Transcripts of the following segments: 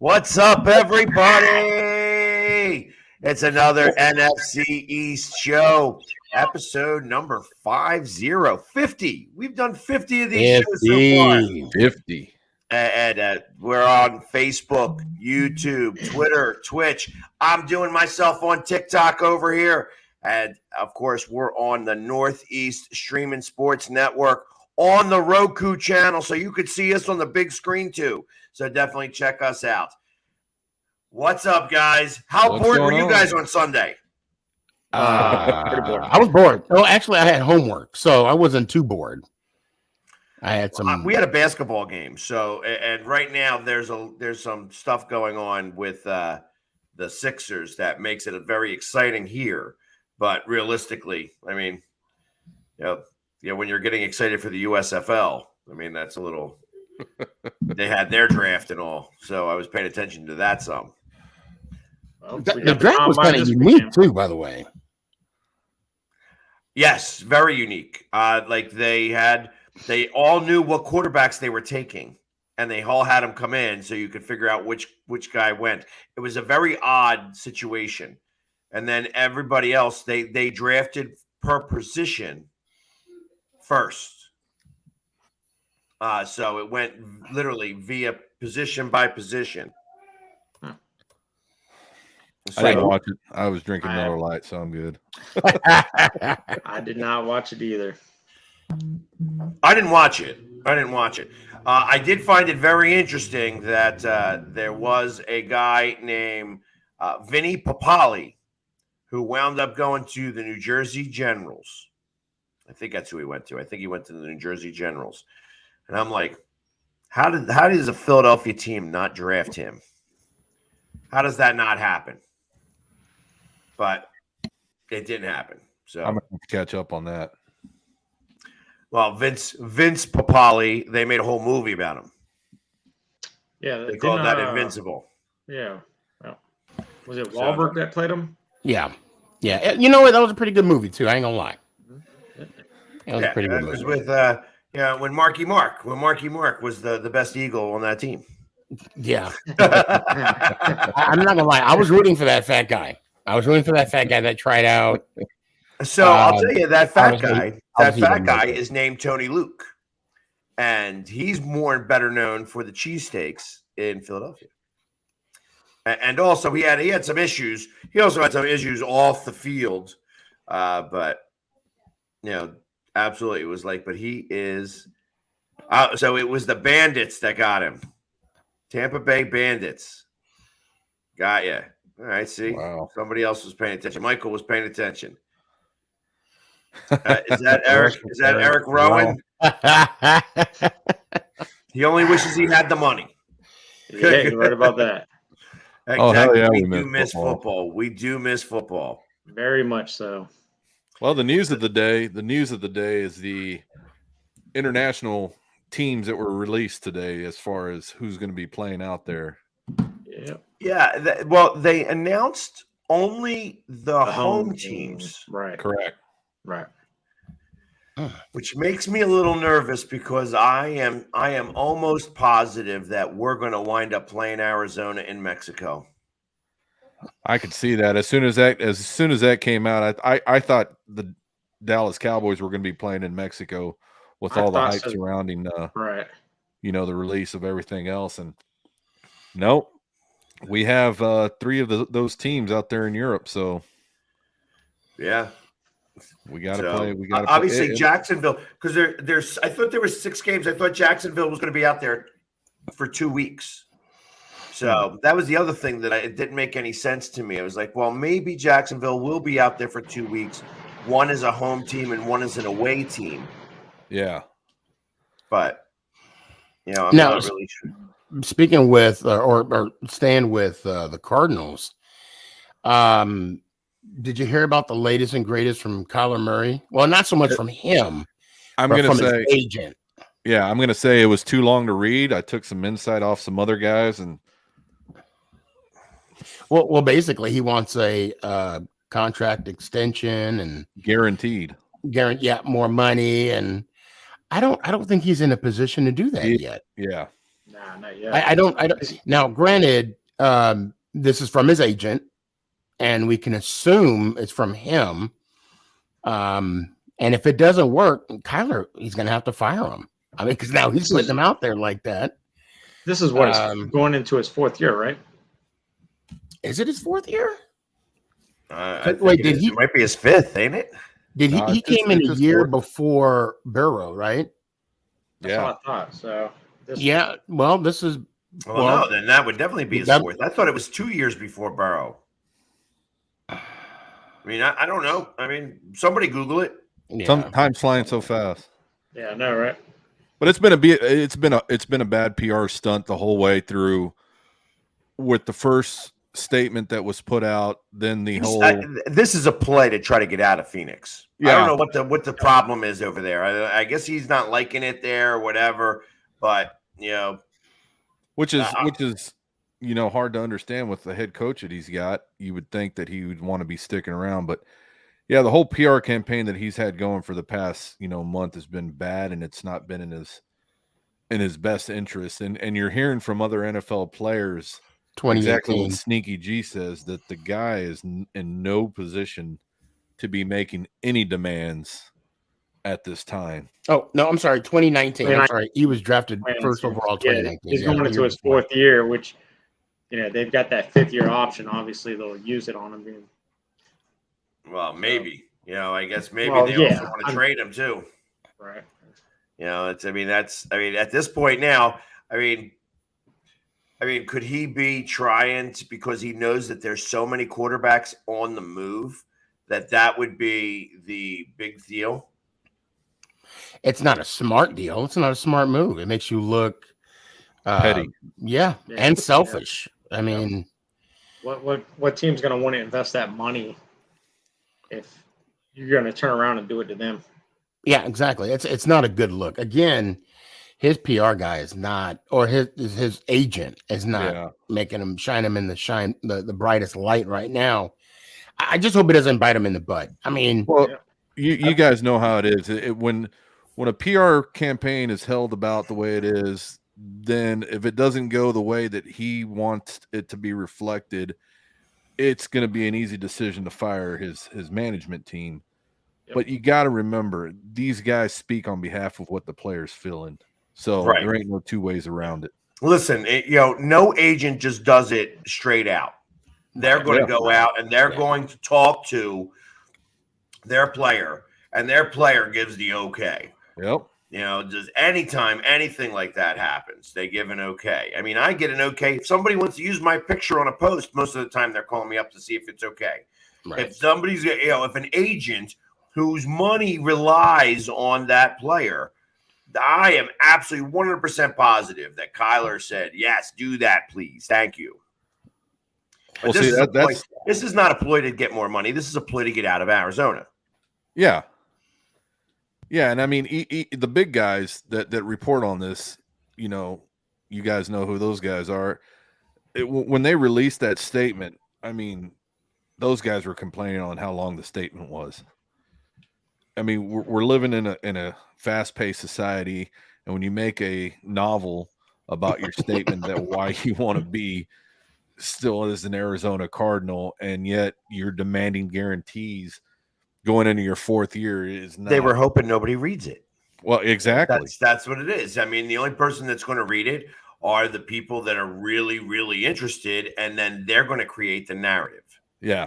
What's up, everybody? It's another NFC East show, episode number 50. We've done 50 of these shows so far. 50. And we're on Facebook, YouTube, Twitter, Twitch. I'm doing myself on TikTok over here. And, of course, we're on the Northeast Streaming Sports Network on the Roku channel, so you could see us on the big screen, too. So definitely check us out. What's up, guys? How bored were you guys on Sunday? Pretty bored. I was bored. Oh, actually, I had homework, so I wasn't too bored. I had some. We had a basketball game, so and right now there's some stuff going on with the Sixers that makes it very exciting here. But realistically, I mean, when you're getting excited for the USFL, I mean that's a little. They had their draft and all, so I was paying attention to that some. Well, the draft was kind of unique too, by the way. Yes, very unique. Like they all knew what quarterbacks they were taking, and they all had them come in, so you could figure out which guy went. It was a very odd situation, and then everybody else they drafted per position first. So it went literally via position by position. I didn't watch it. I was drinking Miller Lite, so I'm good. I did not watch it either. I didn't watch it. I did find it very interesting that there was a guy named Vinny Papali who wound up going to the New Jersey Generals. I think that's who he went to. I think he went to the New Jersey Generals. And I'm like, how does a Philadelphia team not draft him? How does that not happen? But it didn't happen. So I'm going to catch up on that. Well, Vince Papali, they made a whole movie about him. Yeah, they called that Invincible. Yeah. Well, was it Wahlberg that played him? Yeah. You know what? That was a pretty good movie too. I ain't gonna lie. It was a pretty good movie. It was with when Marky Mark was the best Eagle on that team. Yeah. I'm not gonna lie. I was rooting for that fat guy. That tried out. So I'll tell you that fat guy is named Tony Luke, and he's better known for the cheesesteaks in Philadelphia. And also he had some issues. He also had some issues off the field, but absolutely it was like. But he is. So it was the Bandits that got him. Tampa Bay Bandits. Got ya. All right. See, wow. Somebody else was paying attention. Michael was paying attention. Is that Eric? Is that Eric Rowan? He only wishes he had the money. Yeah, you're right about that. Exactly. Oh, we do miss football. We do miss football. Very much so. Well, the news of the day is the international teams that were released today as far as who's going to be playing out there. Yeah. They announced only the home teams. Right. Correct. Right. Which makes me a little nervous because I am almost positive that we're going to wind up playing Arizona in Mexico. I could see that as soon as that came out. I thought the Dallas Cowboys were going to be playing in Mexico with all the hype surrounding right. The release of everything else, and nope, we have 3 of those teams out there in Europe. So yeah. We got to play. We got to obviously Jacksonville, because there's. I thought there were 6 games. I thought Jacksonville was going to be out there for 2 weeks. So that was the other thing that it didn't make any sense to me. I was like, well, maybe Jacksonville will be out there for 2 weeks. One is a home team and one is an away team. Yeah, but I'm not really sure. Speaking with or staying with the Cardinals. Did you hear about the latest and greatest from Kyler Murray? Well, not so much from him. I'm going to say his agent. Yeah, I'm going to say it was too long to read. I took some insight off some other guys, and well, basically, he wants a contract extension and guaranteed, more money, and I don't think he's in a position to do that yet. Yeah, Nah, not yet. I don't. Now, granted, this is from his agent, and we can assume it's from him. And if it doesn't work, Kyler, he's going to have to fire him. I mean, because now he's putting him out there like that. This is what he's going into his 4th year, right? Is it his 4th year? Wait, it might be his 5th, ain't it? Did he? He came in a year before Burrow, right? That's what I thought. So yeah. Well, this is. Well, no, then that would definitely be his 4th. I thought it was 2 years before Burrow. I mean, I don't know. I mean, somebody Google it. Yeah. Sometimes flying so fast. Yeah, I know, right? But it's been a bad PR stunt the whole way through. With the first statement that was put out, then the whole. This is a play to try to get out of Phoenix. Yeah. I don't know what the problem is over there. I guess he's not liking it there or whatever. But which is hard to understand with the head coach that he's got. You would think that he would want to be sticking around, but. Yeah, the whole PR campaign that he's had going for the past, month has been bad, and it's not been in his best interest. And you're hearing from other NFL players exactly what Sneaky G says, that the guy is in no position to be making any demands at this time. Oh, no, I'm sorry, 2019. I'm sorry. He was drafted first overall 2019. He's going into his 4th year, which, they've got that 5th year option. Obviously, they'll use it on him. Well, maybe. I guess maybe they also want to trade him too. Right. At this point now, could he be trying to, because he knows that there's so many quarterbacks on the move that would be the big deal? It's not a smart deal. It's not a smart move. It makes you look petty. Yeah, and selfish. I mean, what team's going to want to invest that money if you're going to turn around and do it to them? Yeah, exactly. It's not a good look. Again, his PR guy is not, or his agent is not making him shine him in the brightest light right now. I just hope it doesn't bite him in the butt. I mean, you guys know how it is. When a PR campaign is held about the way it is, then if it doesn't go the way that he wants it to be reflected, it's going to be an easy decision to fire his management team. Yep. But you got to remember, these guys speak on behalf of what the player's feeling. So there ain't no two ways around it. Listen, no agent just does it straight out. They're going to go out and they're going to talk to their player, and their player gives the okay. Yep. Just anytime anything like that happens, they give an okay. I mean, I get an okay. If somebody wants to use my picture on a post, most of the time they're calling me up to see if it's okay. Right. If somebody's, if an agent whose money relies on that player, I am absolutely 100% positive that Kyler said, yes, do that, please. Thank you. But this is not a ploy to get more money. This is a ploy to get out of Arizona. Yeah. Yeah, and I mean, the big guys that report on this, you guys know who those guys are. When they released that statement, I mean, those guys were complaining on how long the statement was. I mean, we're living in a fast-paced society, and when you make a novel about your statement that why you want to be still as an Arizona Cardinal, and yet you're demanding guarantees going into your 4th year is not. They were hoping nobody reads it. Well, exactly. That's what it is. I mean, the only person that's going to read it are the people that are really, really interested, and then they're going to create the narrative. Yeah.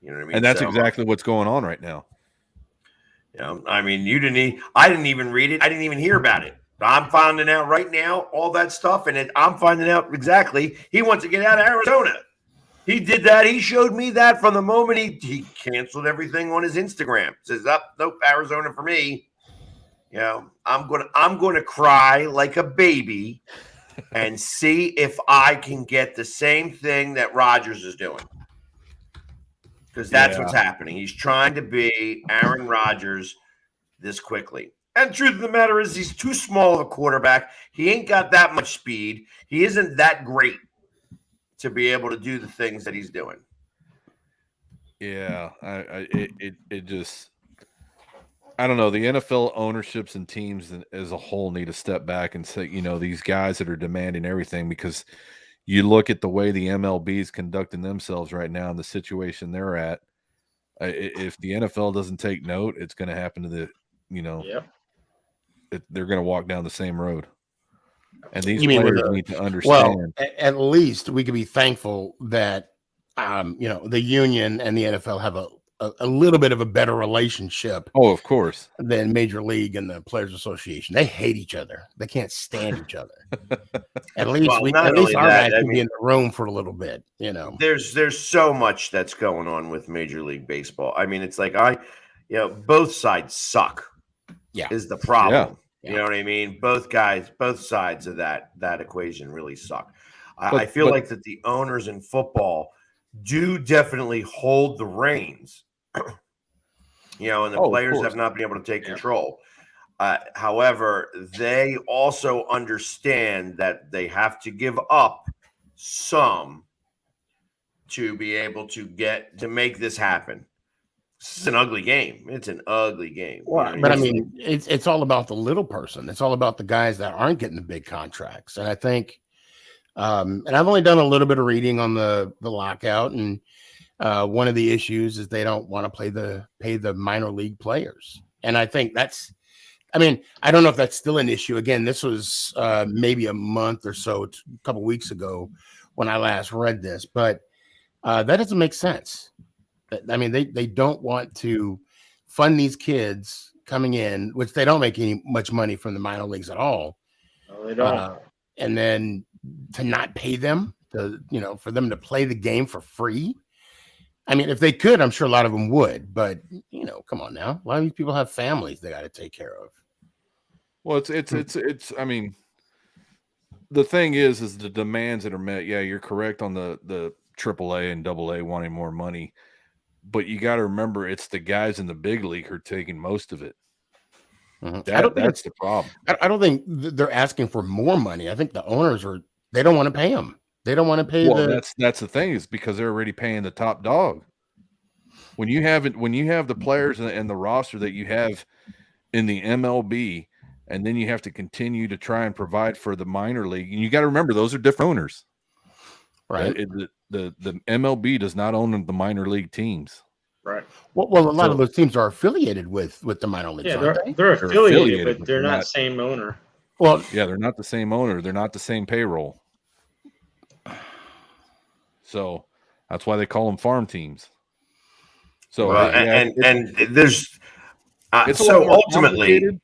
You know what I mean? And that's exactly what's going on right now. I mean, I didn't even read it. I didn't even hear about it. I'm finding out right now, all that stuff, and I'm finding out exactly he wants to get out of Arizona. He did that. He showed me that from the moment he canceled everything on his Instagram. Says, nope, Arizona for me. I'm gonna cry like a baby and see if I can get the same thing that Rodgers is doing. Because that's what's happening. He's trying to be Aaron Rodgers this quickly. And the truth of the matter is he's too small of a quarterback. He ain't got that much speed. He isn't that great to be able to do the things that he's doing. Yeah, it just I don't know. The NFL ownerships and teams as a whole need to step back and say, these guys that are demanding everything, because you look at the way the MLB is conducting themselves right now and the situation they're at. If the NFL doesn't take note, it's going to happen to Yep. they're going to walk down the same road. And these You mean with players the- need to Well, understand. at least we could be thankful that the union and the NFL have a little bit of a better relationship Oh, of course. than Major League and the Players Association. They hate each other. They can't stand each other. At least Well, not at least only our that, guys I can be mean- in the room for a little bit. There's so much that's going on with Major League Baseball. I mean, it's like both sides suck. Yeah. Is the problem. Yeah. You know what I mean? Both sides of that equation really suck. But- I feel like that the owners in football do definitely hold the reins. And the Oh, of players course. have not been able to take control. However, they also understand that they have to give up some to be able to make this happen. This is an ugly game. It's an ugly game. Well, but I mean, it's all about the little person. It's all about the guys that aren't getting the big contracts. And I think, and I've only done a little bit of reading on the lockout, and one of the issues is they don't want to pay the minor league players. And I think I don't know if that's still an issue. Again, this was maybe a month or so, a couple weeks ago when I last read this, but that doesn't make sense. I mean, they don't want to fund these kids coming in, which they don't make much money from the minor leagues at all. No, they don't. And then to not pay them for them to play the game for free. I mean, if they could, I'm sure a lot of them would, but come on now. A lot of these people have families they got to take care of. Well, it's I mean, the thing is the demands that are met. Yeah, you're correct on the AAA and AA wanting more money, but you got to remember it's the guys in the big league who are taking most of it. Mm-hmm. That's the problem. I don't think they're asking for more money. I think the owners they don't want to pay them. They don't want to pay that's the thing, is because they're already paying the top dog. When you have the players and the roster that you have in the MLB, and then you have to continue to try and provide for the minor league, and you got to remember those are different owners, right? The MLB does not own the minor league teams, right? Well, a lot of those teams are affiliated with the minor leagues. Yeah, aren't they're they? affiliated, but they're not same owner. Well, yeah, they're not the same owner. They're not the same payroll. So that's why they call them farm teams. So and there's it's so ultimately.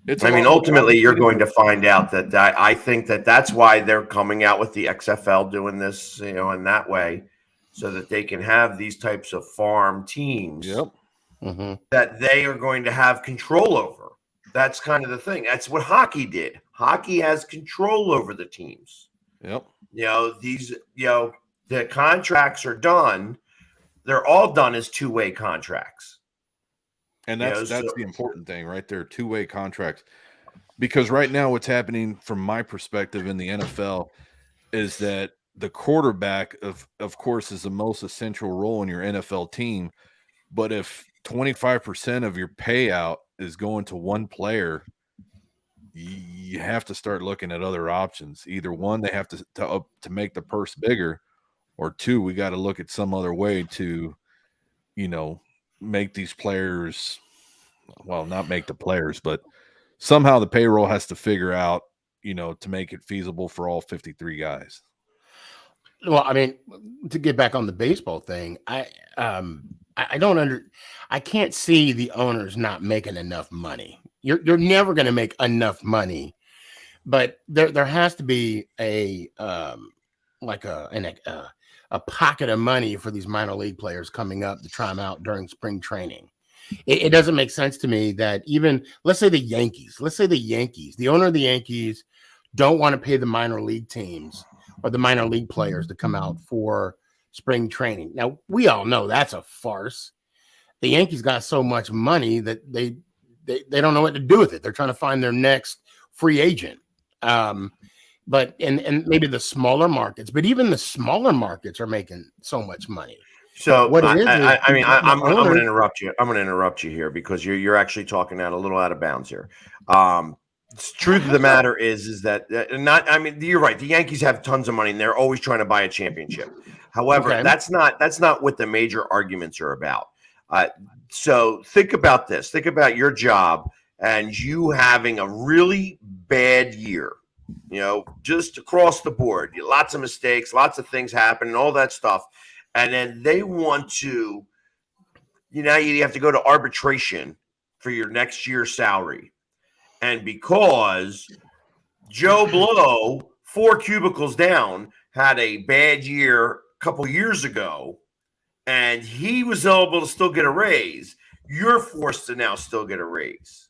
Ultimately, you're going to find out that I think that's why they're coming out with the XFL doing this, in that way, so that they can have these types of farm teams. Yep. Mm-hmm. That they are going to have control over. That's kind of the thing. That's what hockey did. Hockey has control over the teams. Yep. The contracts are done. They're all done as two-way contracts. And that's the important thing right there, two-way contracts. Because right now what's happening from my perspective in the NFL is that the quarterback of course is the most essential role in your NFL team. But if 25% of your payout is going to one player, you have to start looking at other options. Either one, they have to make the purse bigger, or two, we got to look at some other way to, make these players, well, not make the players, but somehow the payroll has to figure out, to make it feasible for all 53 guys. Well, I mean, to get back on the baseball thing, I can't see the owners not making enough money. You're never going to make enough money, but there has to be a pocket of money for these minor league players coming up to try them out during spring training. It doesn't make sense to me that even let's say the Yankees, the owner of the Yankees don't want to pay the minor league teams or the minor league players to come out for spring training. Now, we all know that's a farce. The Yankees got so much money that they don't know what to do with it. They're trying to find their next free agent. But and maybe the smaller markets, but even the smaller markets are making so much money. So What it is I mean, I'm going to owners- interrupt you. I'm going to interrupt you here because you're actually talking out a little out of bounds here. Truth of the matter is that not. I mean, you're right. The Yankees have tons of money and they're always trying to buy a championship. However, Okay. that's not what the major arguments are about. So think about this. Think about your job and you having a really bad year. You know, just across the board, lots of mistakes, lots of things happen, and all that stuff. And then they want to, you have to go to arbitration for your next year's salary. And because Joe Blow, 4 cubicles down, had a bad year a couple years ago, and he was able to still get a raise, you're forced to now still get a raise.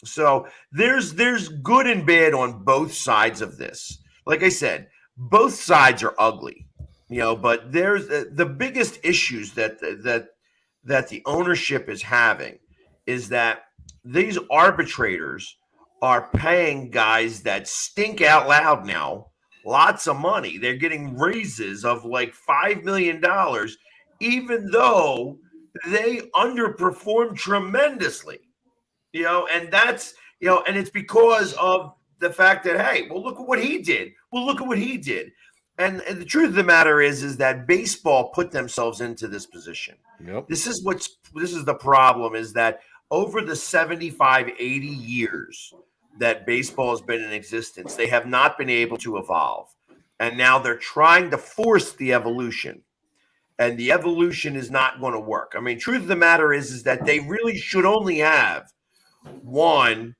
So there's good and bad on both sides of this. Like I said, both sides are ugly, but there's the biggest issues that the ownership is having is that these arbitrators are paying guys that stink out loud now lots of money. They're getting raises of like $5 million, even though they underperform tremendously. And that's, and it's because of the fact that, hey, well, look at what he did. Well, look at what he did. And the truth of the matter is that baseball put themselves into this position. Yep. This is the problem is that over the 75, 80 years that baseball has been in existence, they have not been able to evolve. And now they're trying to force the evolution. And the evolution is not going to work. I mean, truth of the matter is that they really should only have one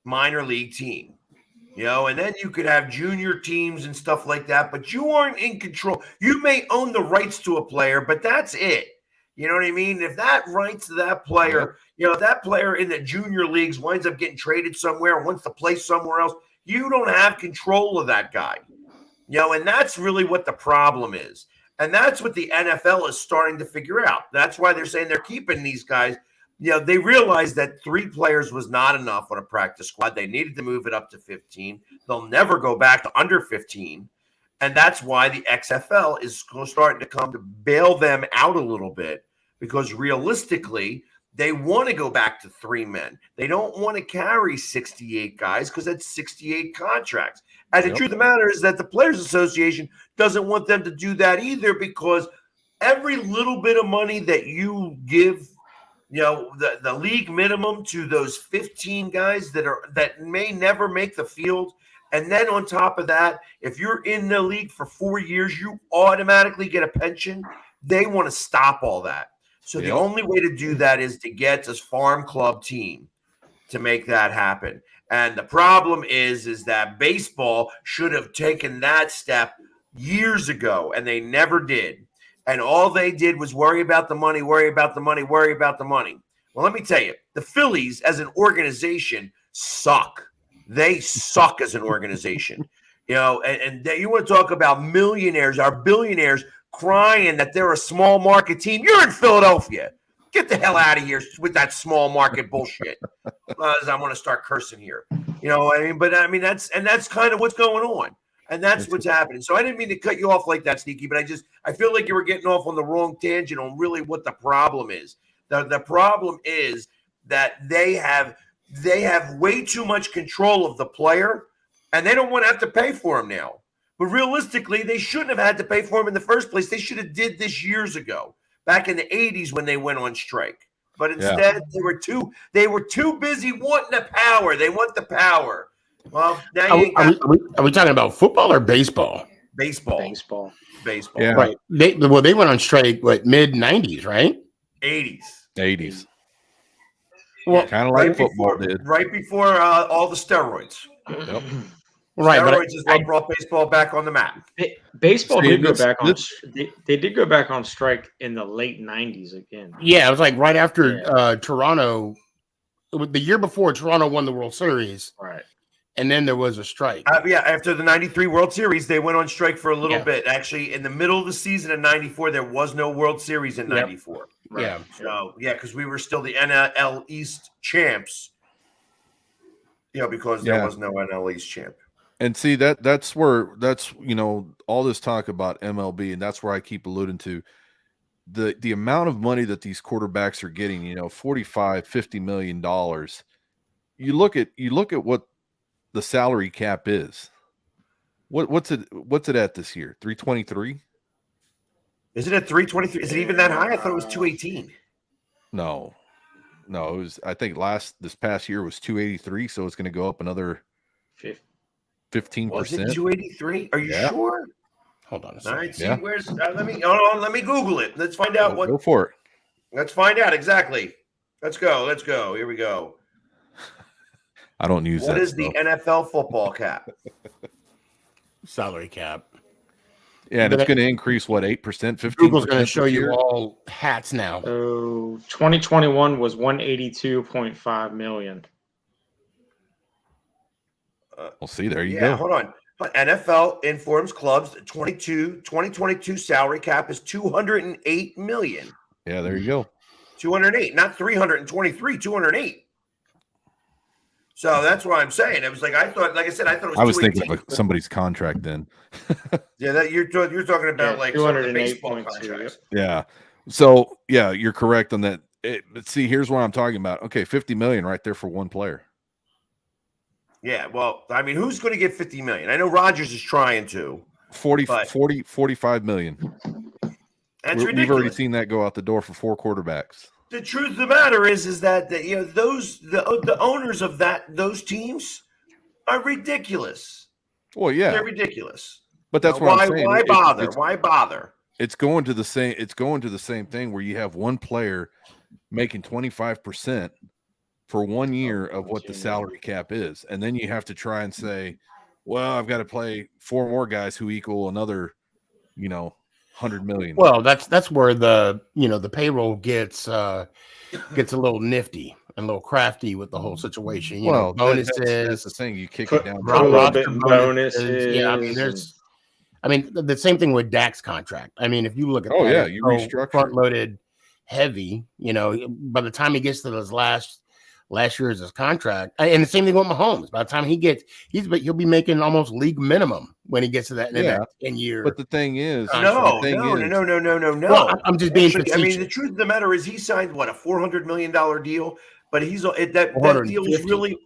minor league team, and then you could have junior teams and stuff like that, but you aren't in control. You may own the rights to a player, but that's it. You know what I mean? If that rights to that player, that player in the junior leagues winds up getting traded somewhere and wants to play somewhere else, you don't have control of that guy. And that's really what the problem is. And that's what the NFL is starting to figure out. That's why they're saying they're keeping these guys. They realized that 3 players was not enough on a practice squad. They needed to move it up to 15. They'll never go back to under 15. And that's why the XFL is starting to come to bail them out a little bit, because realistically, they want to go back to 3 men. They don't want to carry 68 guys because that's 68 contracts. And the truth of the matter is that the Players Association doesn't want them to do that either, because every little bit of money that you give, the league minimum to those 15 guys that may never make the field. And then on top of that, if you're in the league for 4 years, you automatically get a pension. They want to stop all that. So the only way to do that is to get this farm club team to make that happen. And the problem is that baseball should have taken that step years ago, and they never did. And all they did was worry about the money, worry about the money, worry about the money. Well, let me tell you, the Phillies as an organization suck. They suck as an organization. And you want to talk about millionaires or billionaires crying that they're a small market team. You're in Philadelphia. Get the hell out of here with that small market bullshit. I'm going to start cursing here. You know what I mean? But I mean, that's kind of what's going on. And that's what's happening. So I didn't mean to cut you off like that, Sneaky, but I feel like you were getting off on the wrong tangent on really what the problem is. The problem is that they have way too much control of the player, and they don't want to have to pay for him now. But realistically, they shouldn't have had to pay for him in the first place. They should have did this years ago, back in the 80s when they went on strike. But instead, they were too busy wanting the power. They want the power. Well, now are we talking about football or baseball? Baseball. Yeah. Right. They went on strike mid 90s, right? 80s. Well, kind of like football did. Right before all the steroids. Yep. Right, steroids is what brought baseball back on the map. Baseball did go back on. They did go back on strike in the late 90s again. Yeah, it was like right after Toronto. The year before Toronto won the World Series. Right. And then there was a strike. After the 93 World Series, they went on strike for a little bit. Actually, in the middle of the season in 94, there was no World Series in 94. Right. Yeah. So, because we were still the NL East champs, because there was no NL East champ. And see, that's all this talk about MLB, and that's where I keep alluding to. the amount of money that these quarterbacks are getting, you know, 45, $50 million. You look at what the salary cap is. What's it at this year? 323? Is it at 323? Is it even that high? I thought it was 218. No, it was, I think this past year was 283, so it's going to go up another 15%. Was it 283? Are you sure? Hold on a All second. right, see, Yeah. where's let me Google it. Let's find out Go for it. Let's find out exactly. Let's go. Here we go. I don't use that. What is the NFL football cap? Salary cap. Yeah, and But it's going to increase what, 8%, 15%? Google's going to show you all hats now. So 2021 was 182.5 million. We'll see. There you Yeah, go. hold on. NFL informs clubs that 2022 salary cap is 208 million. Yeah, there you go. 208, not 323, 208. So that's what I'm saying. It was like I thought it was. I was thinking of somebody's contract then. Yeah, that you're talking about like some of the 208.2, baseball contracts. Yeah. So yeah, you're correct on that. But see, here's what I'm talking about. Okay, 50 million right there for one player. Yeah, well, I mean, who's going to get 50 million? I know Rodgers is trying to. 45 million. That's ridiculous. We've already seen that go out the door for 4 quarterbacks. The truth of the matter is that you know the owners of those teams are ridiculous. Well, yeah, they're ridiculous. But that's what I'm saying. Why bother? Why bother? It's going to the same thing where you have one player making 25% for 1 year of what the salary cap is, and then you have to try and say, well, I've got to play 4 more guys who equal another, 100 million. Well, that's where the payroll gets a little nifty and a little crafty with the whole situation. Bonuses. That's the thing. You kick Put it down. a little bit in bonuses. Yeah, I mean, the same thing with Dak's contract. I mean, if you look at you restructure front loaded heavy. By the time he gets to his last year is his contract, and the same thing with Mahomes. By the time he'll be making almost league minimum when he gets to that 10 year. But the thing is, no. Well, I'm just being facetious. I mean, the truth of the matter is, he signed what, a $400 million deal, but that deal is really.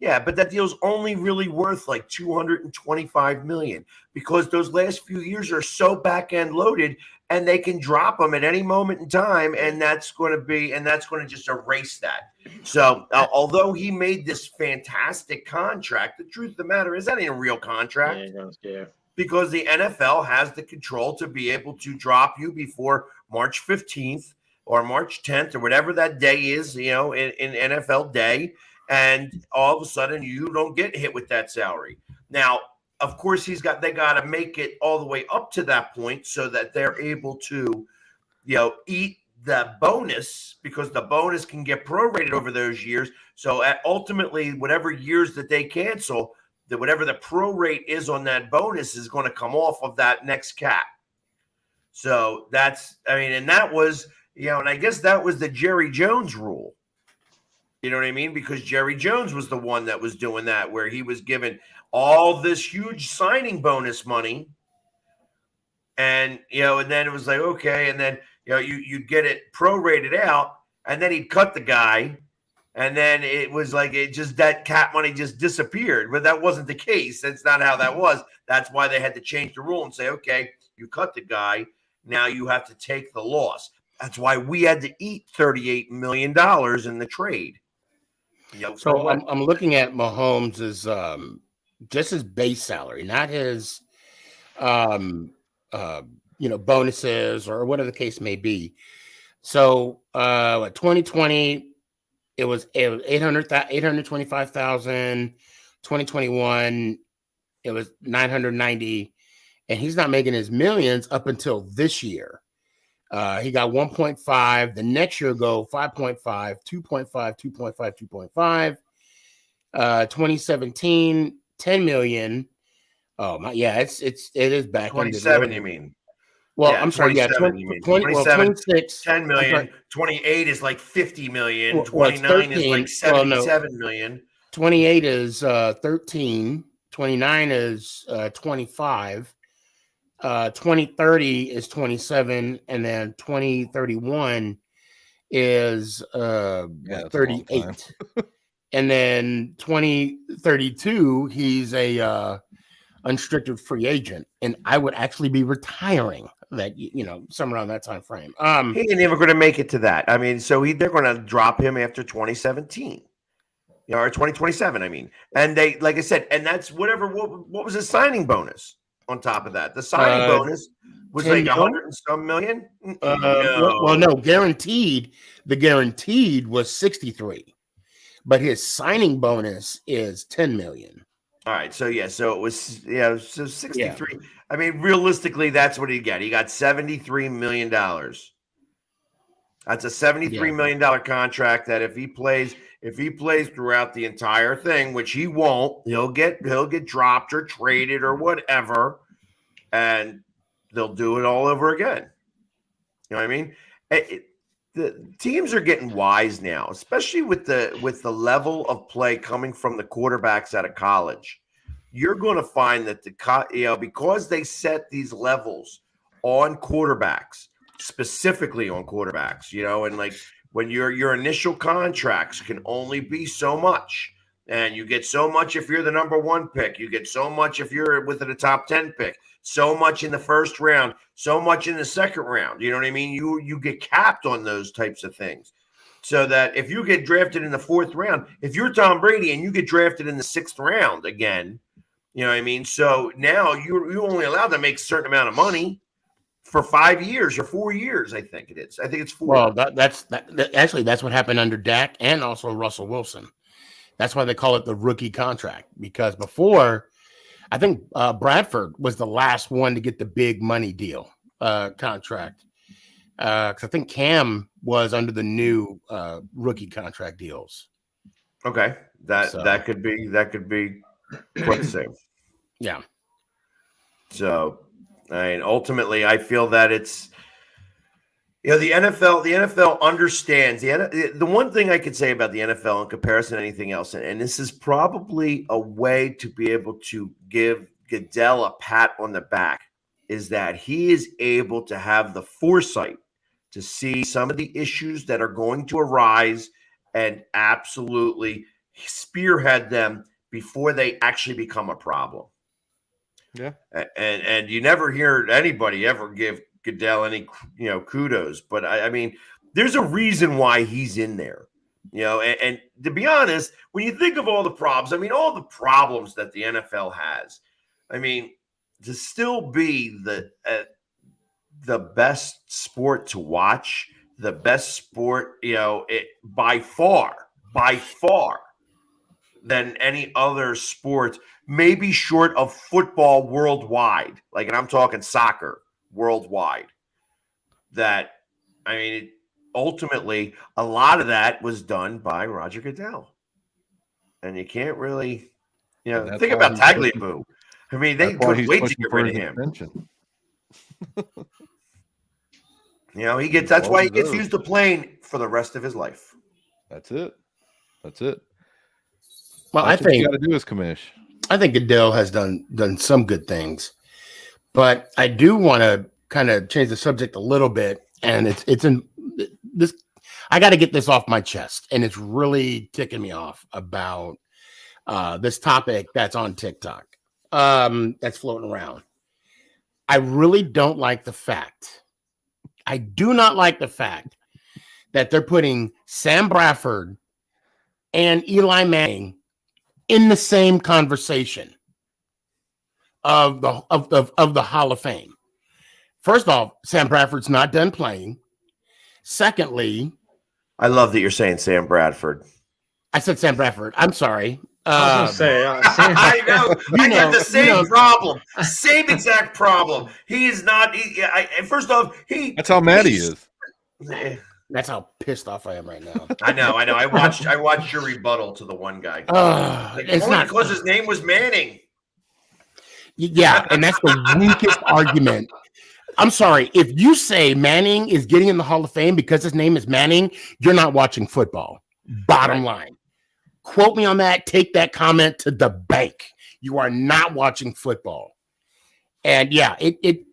Yeah, but that deal's only really worth like $225 million because those last few years are so back end loaded, and they can drop them at any moment in time, and that's going to just erase that. So, although he made this fantastic contract, the truth of the matter is that ain't a real contract. Yeah. Because the NFL has the control to be able to drop you before March 15th or March 10th or whatever that day is, in NFL day. And all of a sudden you don't get hit with that salary. Now, of course, they got to make it all the way up to that point so that they're able to, eat the bonus, because the bonus can get prorated over those years. So ultimately, whatever years that they cancel, whatever the prorate is on that bonus is going to come off of that next cap. So and that was, and I guess that was the Jerry Jones rule. You know what I mean? Because Jerry Jones was the one that was doing that, where he was given all this huge signing bonus money. And, and then it was like, okay. And then, you'd get it prorated out, and then he'd cut the guy. And then it was like, that cap money just disappeared. But that wasn't the case. That's not how that was. That's why they had to change the rule and say, okay, you cut the guy. Now you have to take the loss. That's why we had to eat $38 million in the trade. So I'm looking at Mahomes' just his base salary, not his bonuses or whatever the case may be. So 2020 it was 825,000. 2021 it was 990, and he's not making his millions up until this year. He got 1.5. The next year go 5.5, 2.5, 2.5, 2.5. 2017, 10 million. Oh my, yeah, it is back. 27, you mean? Well, yeah, I'm sorry, yeah, 26, 10 million. 28 is like 50 million. 29 is like 77 million. 28 is 13. 29 is 25. 2030 is 27, and then 2031 is Yeah, that's a long time. 38. And then 2032, he's a unrestricted free agent, and I would actually be retiring that somewhere around that time frame. He ain't never going to make it to that. I mean, so they're going to drop him after 2017, or 2027. I mean, and they, like I said, and that's whatever. What was his signing bonus on top of that? The signing bonus was like 100 and some million. No, guaranteed. The guaranteed was 63, but his signing bonus is 10 million. All right, so so it was so 63. Yeah. I mean, realistically, that's what he got. He got $73 million. That's a $73 million contract that if he plays throughout the entire thing, which he won't, he'll get dropped or traded or whatever, and they'll do it all over again. You know what I mean? The teams are getting wise now, especially with the level of play coming from the quarterbacks out of college. You're going to find that because they set these levels on quarterbacks, specifically on quarterbacks, and like when your initial contracts can only be so much, and you get so much if you're the number 1 pick, you get so much if you're within a top 10 pick. So much in the first round, so much in the second round. You know what I mean? You get capped on those types of things. So that if you get drafted in the 4th round, if you're Tom Brady and you get drafted in the 6th round again, you know what I mean? So now you're only allowed to make a certain amount of money for 5 years or 4 years, I think it is. I think it's 4. Well, that's what happened under Dak and also Russell Wilson. That's why they call it the rookie contract, because before, I think Bradford was the last one to get the big money deal contract. Because I think Cam was under the new rookie contract deals. Okay, that could be quite the same. Yeah. So, I mean, ultimately, I feel that it's the NFL understands the one thing I could say about the NFL in comparison to anything else, and this is probably a way to be able to give Goodell a pat on the back, is that he is able to have the foresight to see some of the issues that are going to arise and absolutely spearhead them before they actually become a problem. Yeah. And you never hear anybody ever give Goodell any kudos, but I mean, there's a reason why he's in there, and to be honest, when you think of all the problems, I mean, all the problems that the NFL has, I mean, to still be the best sport to watch, the best sport, by far than any other sport, maybe short of football worldwide, and I'm talking soccer worldwide. That, I mean, ultimately, a lot of that was done by Roger Goodell, and you can't really, think about Tagliabue. I mean, they couldn't wait to get rid of him. He gets. That's why he gets used to playing for the rest of his life. That's it. Well, I think you got to do is commish. I think Goodell has done some good things, but I do want to kind of change the subject a little bit, and it's in this. I got to get this off my chest, and it's really ticking me off about this topic that's on TikTok, that's floating around. I really don't like the fact. I do not like the fact that they're putting Sam Bradford and Eli Manning in the same conversation of the Hall of Fame. First off, Sam Bradford's not done playing. Secondly, I love that you're saying Sam Bradford. I said Sam Bradford. I'm sorry. I was gonna say, I know. I got the same problem. Same exact problem. He is not. First off, that's how mad he is. That's how pissed off I am right now. I know. I watched your rebuttal to the one guy. It's only not because his name was Manning. Yeah, and that's the weakest argument. I'm sorry. If you say Manning is getting in the Hall of Fame because his name is Manning, you're not watching football. Bottom line. Quote me on that. Take that comment to the bank. You are not watching football. And yeah, The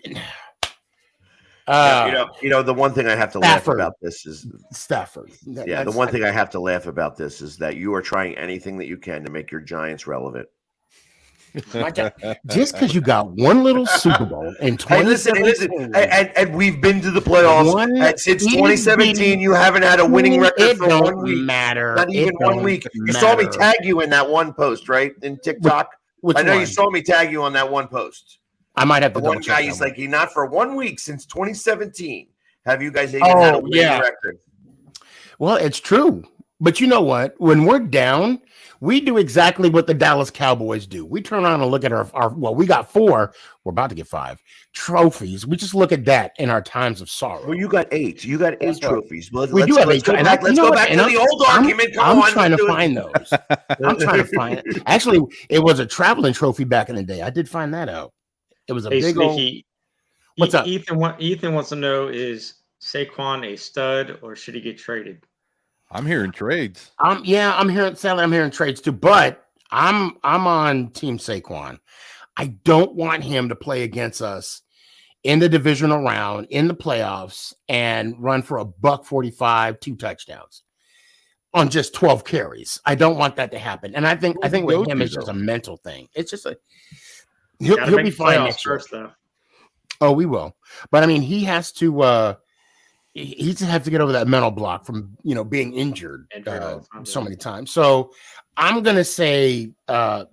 one thing I have to laugh Stafford. about this is Stafford. the one thing I have to laugh about this is that you are trying anything that you can to make your Giants relevant. Just because you got one little Super Bowl in Hey, listen, 2017, and we've been to the playoffs since 2017. You haven't had a winning record for 1 week. Matter. Not even 1 week. You saw me tag you in that one post, right? In TikTok. I know you saw me tag you on that one post. I might have to. The one guy, he's like, not for 1 week since 2017. Have you guys even had a winning record? Well, it's true. But you know what? When we're down, we do exactly what the Dallas Cowboys do. We turn around and look at our we got 4. We're about to get 5 trophies. We just look at that in our times of sorrow. Well, you got 8. You got 8 trophies. Let's go back to the old argument. I'm trying to find those. I'm trying to find it. Actually, it was a traveling trophy back in the day. I did find that out. It was a big old. What's up? Ethan wants to know, is Saquon a stud or should he get traded? I'm hearing trades. I'm hearing trades too, but I'm on Team Saquon. I don't want him to play against us in the divisional round, in the playoffs, and run for $145, 2 touchdowns on just 12 carries. I don't want that to happen. And I think with him, it's just a mental thing. It's just he'll be fine next year. Though. Oh, we will. But I mean, he has to. He just have to get over that mental block from being injured so many times. So I'm gonna say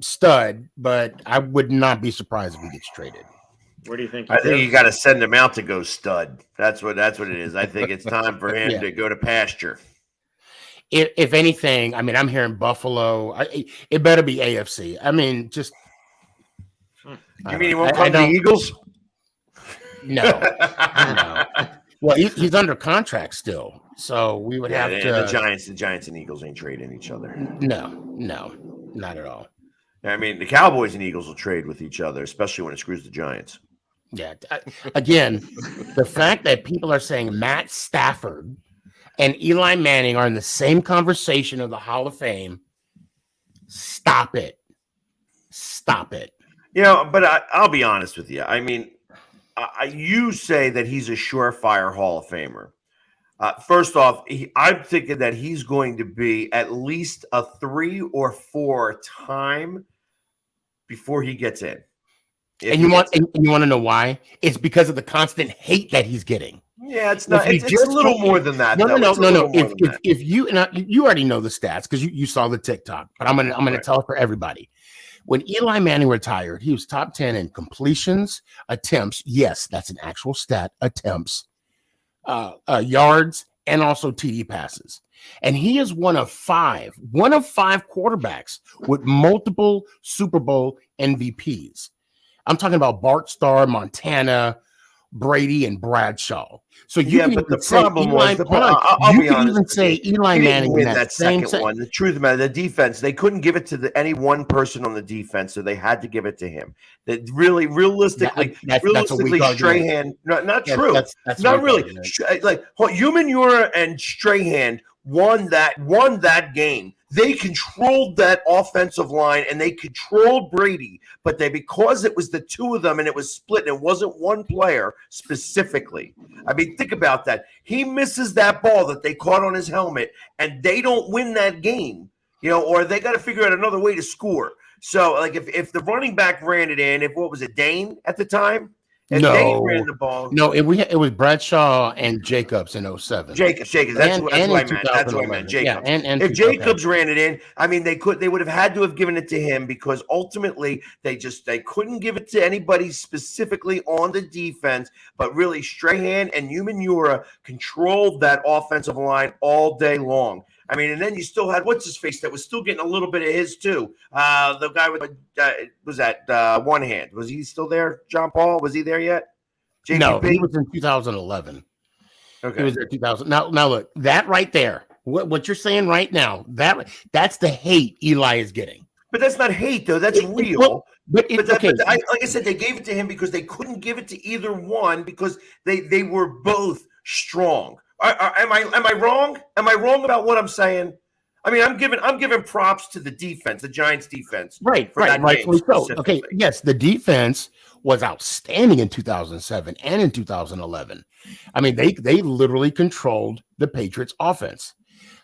stud, but I would not be surprised if he gets traded. What do you think? I think you got to send him out to go stud. That's what it is. I think it's time for him to go to pasture. If anything, I mean, I'm hearing Buffalo. It better be AFC. I mean, just. You mean he won't come to the Eagles? No. Well, he's under contract still, so we would have to. The Giants and Eagles ain't trading each other. No, not at all. I mean, the Cowboys and Eagles will trade with each other, especially when it screws the Giants. Yeah. Again, the fact that people are saying Matt Stafford and Eli Manning are in the same conversation of the Hall of Fame. Stop it. But I'll be honest with you. I mean. You say that he's a surefire Hall of Famer. First off, I'm thinking that he's going to be at least a 3 or 4 time before he gets in. And you want to know why? It's because of the constant hate that he's getting. Yeah, it's not. It's a little more than that. No. If you already know the stats because you saw the TikTok, but I'm gonna tell it for everybody. When Eli Manning retired, he was top 10 in completions, attempts. Yes, that's an actual stat. Attempts, yards, and also TD passes. And he is one of five quarterbacks with multiple Super Bowl MVPs. I'm talking about Bart Starr, Montana, Brady, and Bradshaw. So but the problem was I'll be honest. You can say Eli Manning win that second one. The truth of the matter, the defense, they couldn't give it to any one person on the defense, so they had to give it to him. That really, realistically, Strahan, not true. That's not really. Like Humanura and Strahan won that game. They controlled that offensive line and they controlled Brady, but because it was the two of them and it was split and it wasn't one player specifically. I mean, think about that. He misses that ball that they caught on his helmet and they don't win that game, or they got to figure out another way to score. So, like, if the running back ran it in, what was it, Dane at the time? And Dane ran the ball. No, it was Bradshaw and Jacobs in 07. Jacobs. That's what I meant. That's what I meant. Jacobs. Yeah, and if Jacobs ran it in, I mean, they would have had to have given it to him because ultimately they couldn't give it to anybody specifically on the defense, but really Strahan and Humanura controlled that offensive line all day long. I mean, and then you still had what's his face that was still getting a little bit of his too. The guy with was that one hand? Was he still there? John Paul, was he there yet? JPP? No, he was in 2011. Okay, he was there 2000. Now look, that right there. What you're saying right now, that's the hate Eli is getting. But that's not hate though. That's real. Like I said, they gave it to him because they couldn't give it to either one because they were both strong. Am I wrong? Am I wrong about what I'm saying? I mean, I'm giving props to the defense, the Giants defense. Right, for that game rightfully so. specifically. Okay, yes, the defense was outstanding in 2007 and in 2011. I mean, they literally controlled the Patriots offense.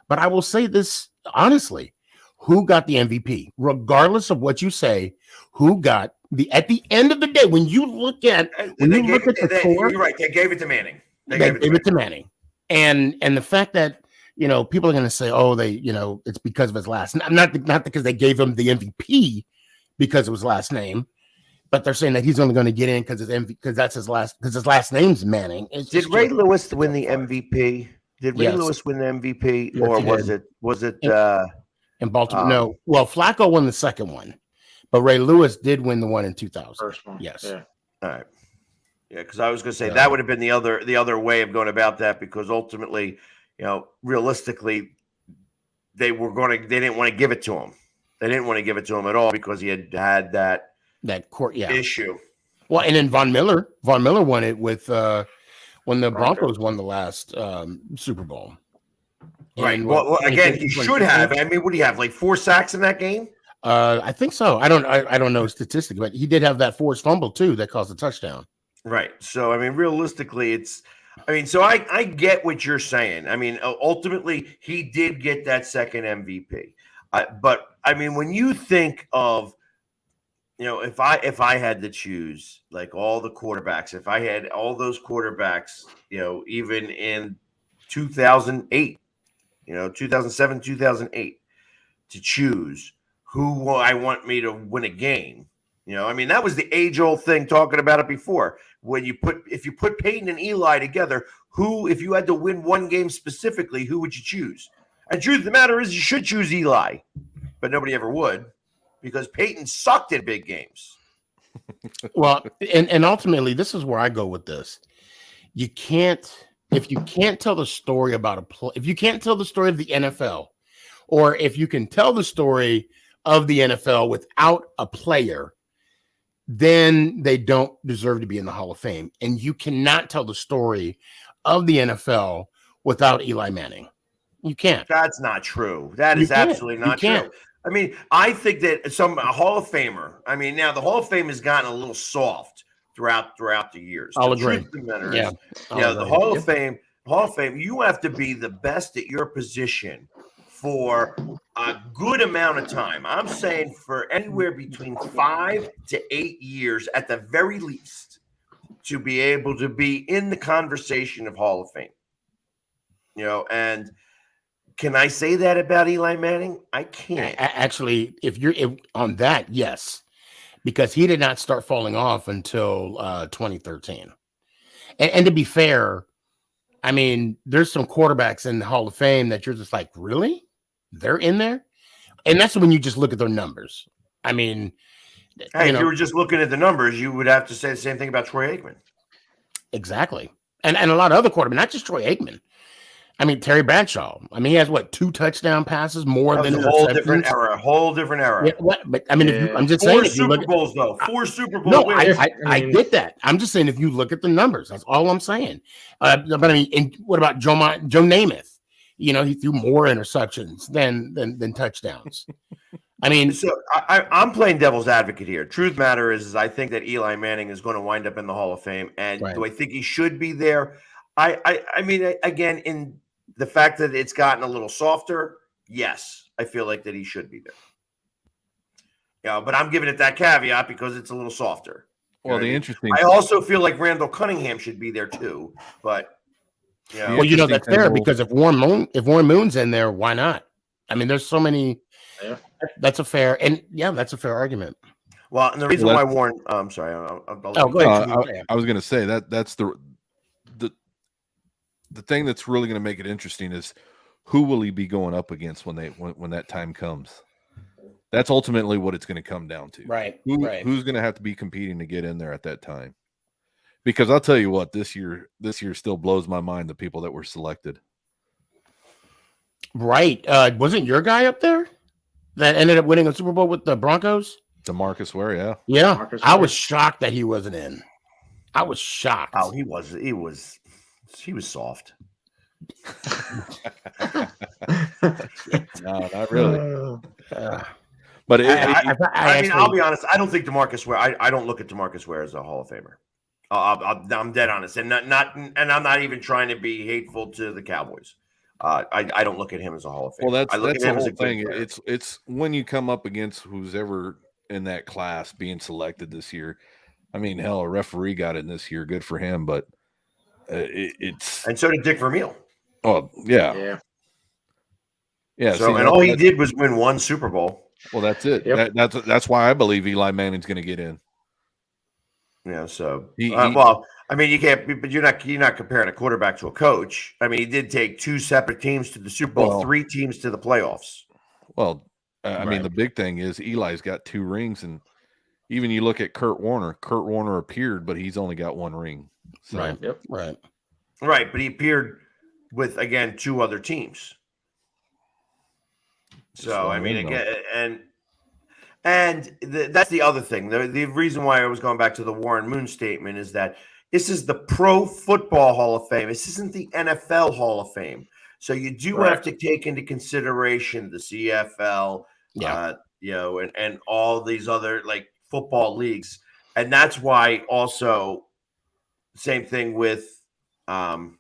But I will say this honestly, who got the MVP? Regardless of what you say, who got at the end of the day, when you look at the score, you're right, they gave it to Manning. They gave it to Manning. And the fact that people are going to say, oh, it's because of his last name. Not because they gave him the MVP because of his last name, but they're saying that he's only going to get in because his last name's Manning. Did Ray Lewis win the MVP? Did Ray Lewis win the MVP, yes, or was it in Baltimore? No. Well, Flacco won the second one, but Ray Lewis did win the one in 2000. First one. Yes. Yeah. All right. Yeah, because I was going to say that would have been the other way of going about that, because ultimately, realistically, they didn't want to give it to him. They didn't want to give it to him at all because he had that court issue. Well, and then Von Miller won it with when the Broncos won the last Super Bowl. Right. Well, again, he should have. I mean, what do you have? Like 4 sacks in that game? I think so. I don't know statistically, but he did have that forced fumble too that caused a touchdown. Right. So, I mean, realistically, so I get what you're saying. I mean, ultimately, he did get that second MVP. But, I mean, when you think of, if I had to choose, like, all the quarterbacks, if I had all those quarterbacks, even in 2008, 2007, 2008, to choose who I want me to win a game. I mean, that was the age-old thing, talking about it before. If you put Peyton and Eli together, if you had to win one game specifically, who would you choose? And the truth of the matter is, you should choose Eli, but nobody ever would, because Peyton sucked in big games. Well, and ultimately, this is where I go with this. If you can't tell the story about if you can't tell the story of the NFL, or if you can tell the story of the NFL without a player, then they don't deserve to be in the Hall of Fame. And you cannot tell the story of the NFL without Eli Manning. You can't. That's not true. That is absolutely not true. I mean, I think that a Hall of Famer, I mean, now the Hall of Fame has gotten a little soft throughout the years. I'll agree. The Hall of Fame, you have to be the best at your position for a good amount of time. I'm saying for anywhere between 5 to 8 years at the very least to be able to be in the conversation of Hall of Fame. And can I say that about Eli Manning? I can't. Actually, if on that, yes, because he did not start falling off until 2013. And to be fair, I mean, there's some quarterbacks in the Hall of Fame that you're just like, really? They're in there? And that's when you just look at their numbers. I mean, if you were just looking at the numbers, you would have to say the same thing about Troy Aikman. Exactly. And a lot of other quarterbacks, not just Troy Aikman. I mean, Terry Bradshaw. I mean, he has 2 touchdown passes more than a whole different era. Yeah, but I mean, I'm just saying, 4 Super Bowls though. 4 Super Bowls. No, I get that. I'm just saying, if you look at the numbers, that's all I'm saying. But I mean, and what about Joe Namath? He threw more interceptions than touchdowns. I mean, so I'm playing devil's advocate here. Truth matter is I think that Eli Manning is going to wind up in the Hall of Fame, and do I think he should be there? I mean, again, in the fact that it's gotten a little softer, yes, I feel like that he should be there. But I'm giving it that caveat because it's a little softer. Well, interesting. I also feel like Randall Cunningham should be there too, but. Well, that's fair because if Warren Moon's in there, why not? I mean, there's so many. Yeah. That's a fair argument. Well, and the reason why Warren, I'm sorry. Go ahead. I was going to say that's the thing that's really going to make it interesting is who will he be going up against when that time comes. That's ultimately what it's going to come down to. Right. Who's going to have to be competing to get in there at that time? Because I'll tell you what, this year still blows my mind, the people that were selected. Right. Wasn't your guy up there that ended up winning a Super Bowl with the Broncos? DeMarcus Ware, yeah. Yeah. I was shocked that he wasn't in. I was shocked. Oh, he was soft. No, not really. Uh, But I mean, I'll be honest. I don't think DeMarcus Ware. I don't look at DeMarcus Ware as a Hall of Famer. I'm dead honest, and and I'm not even trying to be hateful to the Cowboys. I don't look at him as a Hall of Famer. well, I look that's at the him as whole a good thing. player. It's when you come up against who's ever in that class being selected this year. I mean, hell, a referee got in this year. Good for him, but it's And so did Dick Vermeil. oh yeah. So see, and all he did was win one Super Bowl. Well, that's it. Yep. That's why I believe Eli Manning's going to get in. Yeah. So He- I mean, you can't. But you're not comparing a quarterback to a coach. I mean, he did take two separate teams to the Super Bowl, Well- 3 teams to the playoffs. Well, I mean, Right. the big thing is Eli's got 2 rings, and even you look at Kurt Warner. Kurt Warner appeared, but he's only got 1 ring. So, Right. Yep. Right. Right, but he appeared with again 2 other teams. Just So one I mean, ring, though. again, that's the other thing. The reason why I was going back to the Warren Moon statement is that this is the Pro Football Hall of Fame. This isn't the NFL Hall of Fame. So you do have Correct. to take into consideration the CFL, Yeah. and all these other like football leagues, and that's why also same thing with the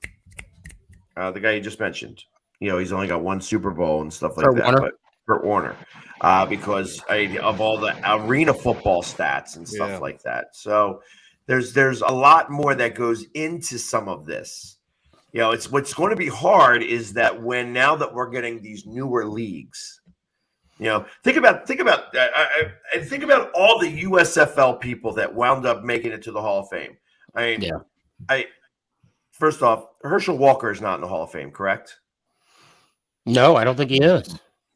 guy you just mentioned. He's only got 1 Super Bowl and stuff like Kurt that. Warner. But Kurt Warner, because of all the arena football stats and stuff Yeah. like that. So there's a lot more that goes into some of this. It's what's going to be hard is that now that we're getting these newer leagues, think about all the USFL people that wound up making it to the Hall of Fame. I mean, first off, Herschel Walker is not in the Hall of Fame, correct? No, I don't think he is.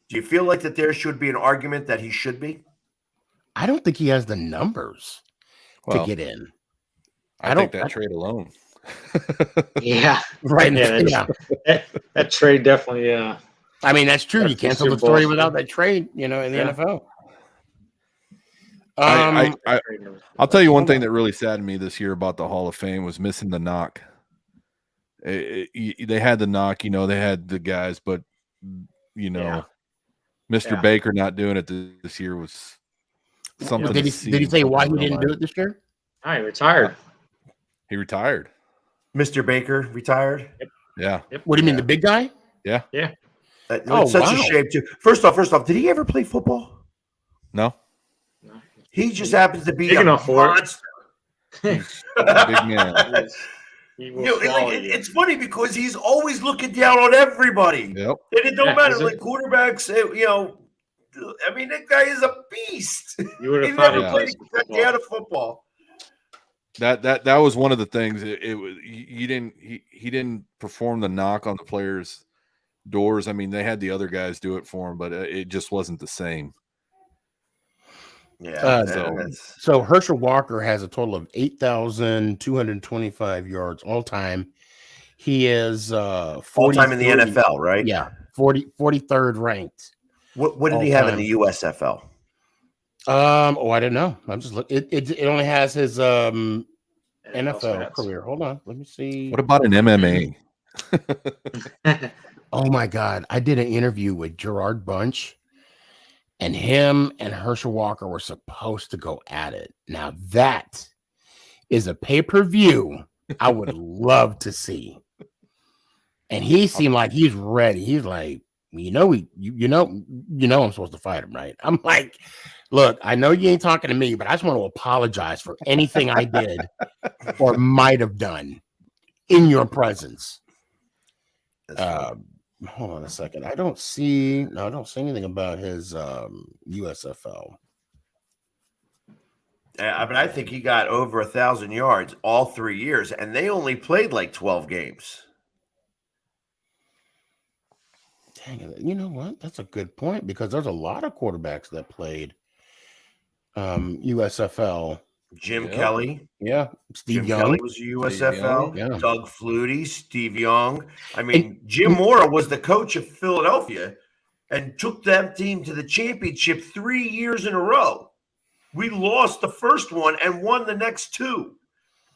Do you feel like that there should be an argument that he should be? I don't think he has the numbers Well, to get in. I think that trade alone. Yeah. Right. Yeah, Yeah. That trade definitely. I mean, that's true. That's You the can't tell the Super Bowl story story. without that trade, in the Yeah. NFL. I'll tell you one thing that really saddened me this year about the Hall of Fame was missing the knock. They had the knock, they had the guys, but Mr. Yeah. Baker not doing it this year was something. Did he say why he didn't do it this year? He retired. He retired. Mr. Baker retired. Yeah. What do you mean, the big guy? It's such a shame too. First off, did he ever play football? No. He just happens to be Big a enough for it. monster. Big man. He will swallow you. It's funny because he's always looking down on everybody. Yep. And it don't Yeah, matter. is it- Like quarterbacks, I mean, that guy is a beast. You would He have thought never he played plays a football. down of football. That was one of the things. It was he didn't perform the knock on the players' doors. I mean, they had the other guys do it for him, but it just wasn't the same. Yeah. So Herschel Walker has a total of 8,225 yards all time. He is all time in the 43 NFL, right? Yeah, 43rd ranked. What did All he have in time. the USFL? I don't know. I'm just looking. It only has his NFL stats. career. Hold on, let me see. What about an MMA? Oh my God, I did an interview with Gerard Bunch, and him and Herschel Walker were supposed to go at it. Now that is a pay-per-view I would love to see. And he seemed like he's ready. He's like, I'm supposed to fight him, right? I'm like, look, I know you ain't talking to me, but I just want to apologize for anything I did or might have done in your presence. Hold on a second. I don't see anything about his USFL. But I think he got over 1,000 yards all 3 years, and they only played like 12 games. Dang it. You know what? That's a good point because there's a lot of quarterbacks that played USFL. Jim Kelly. Yeah. Steve Jim Young. Kelly was a USFL. Young, yeah. Doug Flutie, Steve Young. I mean, Jim Mora was the coach of Philadelphia and took that team to the championship 3 years in a row. We lost the first one and won the next 2.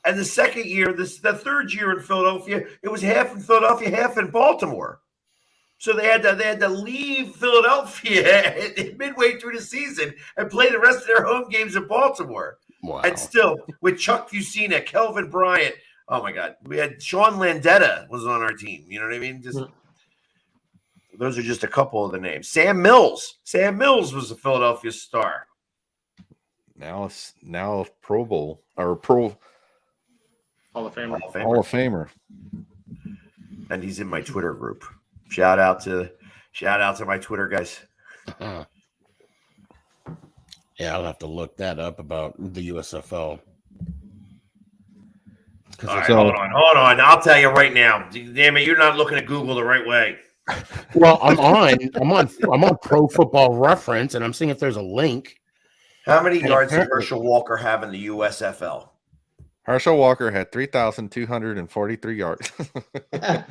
And the second year, the third year in Philadelphia, it was half in Philadelphia, half in Baltimore. So they had to leave Philadelphia midway through the season and play the rest of their home games in Baltimore. Wow. And still, with Chuck Fusina, Kelvin Bryant, oh my God, we had Sean Landetta was on our team. You know what I mean? Just those are just a couple of the names. Sam Mills was a Philadelphia star. Now Pro Bowl or Pro Hall of Famer. Hall of Famer. And he's in my Twitter group. Shout out to my Twitter guys. Yeah, I'll have to look that up about the USFL. All right, hold on. I'll tell you right now. Damn it, you're not looking at Google the right way. Well, I'm on Pro Football Reference, and I'm seeing if there's a link. How many yards did Herschel Walker have in the USFL? Herschel Walker had 3,243 yards. That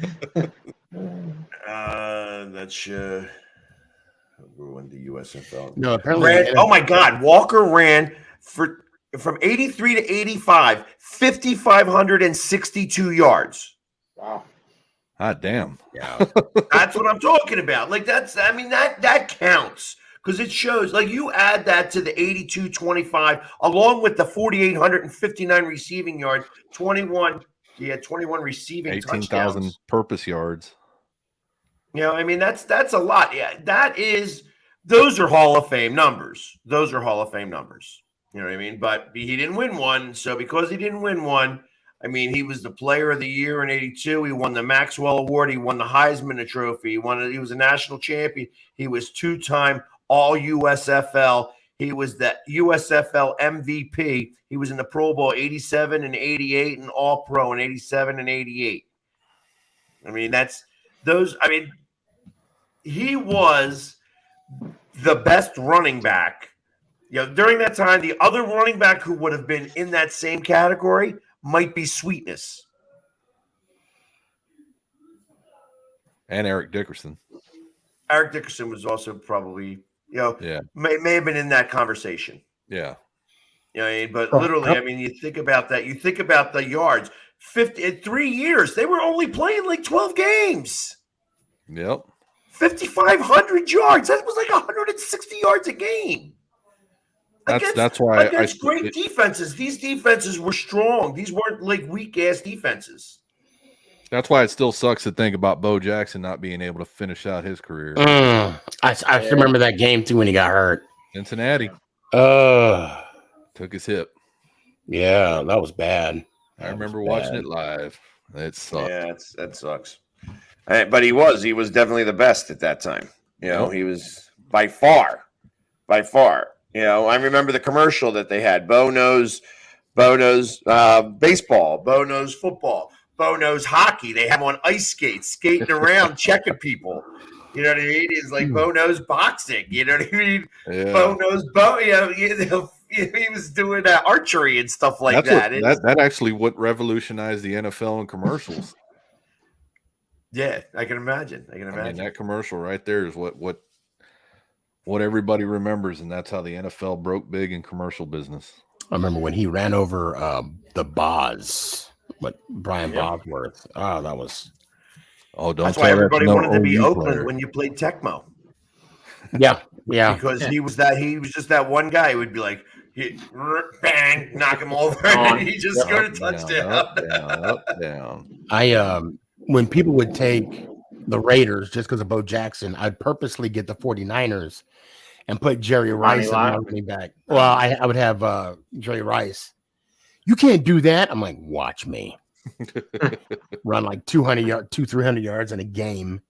ruined the USFL. No, apparently. Oh my God, Walker ran from 83 to 85, 5,562 yards. Wow. God damn. Yeah. That's what I'm talking about. Like that counts. Because it shows, like you add that to the 82-25, along with the 4,859 receiving yards, 21 receiving 18,000 purpose yards. You know, I mean, that's a lot. Yeah, those are Hall of Fame numbers. You know what I mean? But he didn't win one. So because he didn't win one, I mean, he was the player of the year in 82. He won the Maxwell Award. He won the Heisman Trophy. He was a national champion. He was two-time All USFL. He was the USFL MVP. He was in the Pro Bowl 87 and 88 and All Pro in 87 and 88. I mean, he was the best running back. You know, during that time, the other running back who would have been in that same category might be Sweetness. And Eric Dickerson. Eric Dickerson was also probably, yeah, may have been in that conversation. Yeah. You know what I mean? But literally, I mean, you think about that. You think about the yards. 3 years, they were only playing like 12 games. Yep. 5,500 yards. That was like 160 yards a game. That's why against great defenses. These defenses were strong. These weren't like weak ass defenses. That's why it still sucks to think about Bo Jackson not being able to finish out his career. I remember that game too when he got hurt. Cincinnati. Took his hip. Yeah, that was bad. I remember watching it live. It sucked. Yeah, that sucks. But he was definitely the best at that time. You know, he was by far. You know, I remember the commercial that they had. Bo knows baseball. Bo knows football. Bo knows hockey. They have him on ice skates, skating around, checking people. You know what I mean? He's like, Bo knows boxing. You know what I mean? Yeah. Bo knows he was doing archery and stuff like that. That actually what revolutionized the NFL in commercials. Yeah, I can imagine. I mean, that commercial right there is what everybody remembers, and that's how the NFL broke big in commercial business. I remember when he ran over the Boz, Brian Bosworth. Oh, that was. Oh, don't. That's why everybody wanted to be Oakland when you played Tecmo. Yeah. Because he was just that one guy who would be like, bang, knock him over, and he just scored a touchdown. Down. When people would take the Raiders just because of Bo Jackson, I'd purposely get the 49ers and put Jerry Rice in my running back. Well, I would have Jerry Rice. You can't do that. I'm like, watch me. Run like 300 yards in a game.